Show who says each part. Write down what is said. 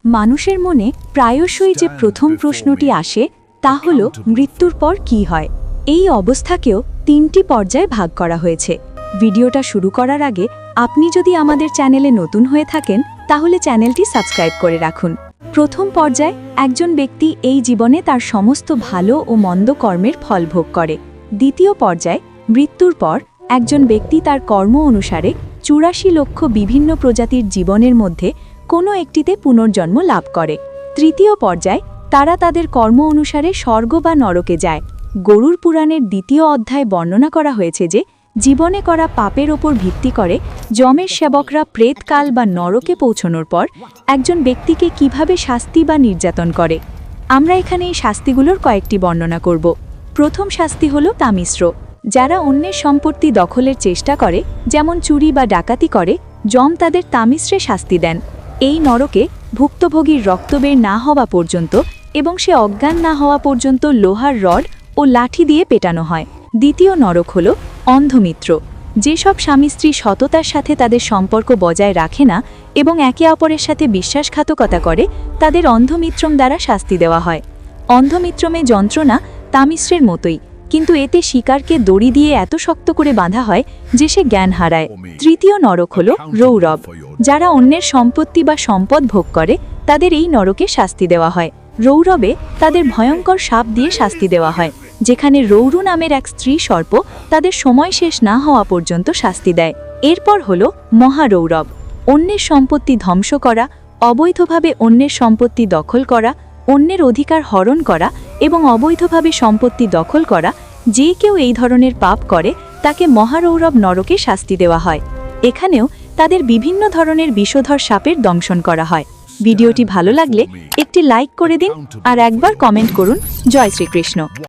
Speaker 1: মানুষের মনে প্রায়শই যে প্রথম প্রশ্নটি আসে তা হল মৃত্যুর পর কি হয়। এই অবস্থাকেও তিনটি পর্যায়ে ভাগ করা হয়েছে। ভিডিওটা শুরু করার আগে আপনি যদি আমাদের চ্যানেলে নতুন হয়ে থাকেন তাহলে চ্যানেলটি সাবস্ক্রাইব করে রাখুন। প্রথম পর্যায়ে একজন ব্যক্তি এই জীবনে তার সমস্ত ভালো ও মন্দ কর্মের ফল ভোগ করে। দ্বিতীয় পর্যায়ে মৃত্যুর পর একজন ব্যক্তি তার কর্ম অনুসারে ৮৪ লক্ষ বিভিন্ন প্রজাতির জীবনের মধ্যে কোনো একটিতে পুনর্জন্ম লাভ করে। তৃতীয় পর্যায়ে তারা তাদের কর্ম অনুসারে স্বর্গ বা নরকে যায়। গরুড় পুরাণের দ্বিতীয় অধ্যায়ে বর্ণনা করা হয়েছে যে জীবনে করা পাপের ওপর ভিত্তি করে যমের সেবকরা প্রেতকাল বা নরকে পৌঁছানোর পর একজন ব্যক্তিকে কিভাবে শাস্তি বা নির্যাতন করে। আমরা এখানে এই শাস্তিগুলোর কয়েকটি বর্ণনা করব। প্রথম শাস্তি হল তামিশ্র। যারা অন্যের সম্পত্তি দখলের চেষ্টা করে, যেমন চুরি বা ডাকাতি করে, যম তাদের তামিশ্রে শাস্তি দেন। এই নরকে ভুক্তভোগীর রক্তবের না হওয়া পর্যন্ত এবং সে অজ্ঞান না হওয়া পর্যন্ত লোহার রড ও লাঠি দিয়ে পেটানো হয়। দ্বিতীয় নরক হল অন্ধমিত্র। যেসব স্বামী স্ত্রী সততার সাথে তাদের সম্পর্ক বজায় রাখে না এবং একে অপরের সাথে বিশ্বাসঘাতকতা করে, তাদের অন্ধমিত্রম দ্বারা শাস্তি দেওয়া হয়। অন্ধমিত্রমে যন্ত্রণা তামিশ্রের মতোই, কিন্তু এতে শিকারকে দড়ি দিয়ে এত শক্ত করে বাঁধা হয় যে সে জ্ঞান হারায়। তৃতীয় নরক হল রৌরব। যারা অন্যের সম্পত্তি বা সম্পদ ভোগ করে তাদের এই নরকে শাস্তি দেওয়া হয়। রৌরবে তাদের ভয়ঙ্কর সাপ দিয়ে শাস্তি দেওয়া হয়, যেখানে রৌরু নামের এক স্ত্রী সর্প তাদের সময় শেষ না হওয়া পর্যন্ত শাস্তি দেয়। এরপর হল মহারৌরব। অন্যের সম্পত্তি ধ্বংস করা, অবৈধভাবে অন্যের সম্পত্তি দখল করা, অন্যের অধিকার হরণ করা এবং অবৈধভাবে সম্পত্তি দখল করা, যে কেউ এই ধরনের পাপ করে তাকে মহারৌরব নরকে শাস্তি দেওয়া হয়। এখানেও তাদের বিভিন্ন ধরনের বিষধর সাপের দংশন করা হয়। ভিডিওটি ভালো লাগলে একটি লাইক করে দিন আর একবার কমেন্ট করুন। জয় শ্রীকৃষ্ণ।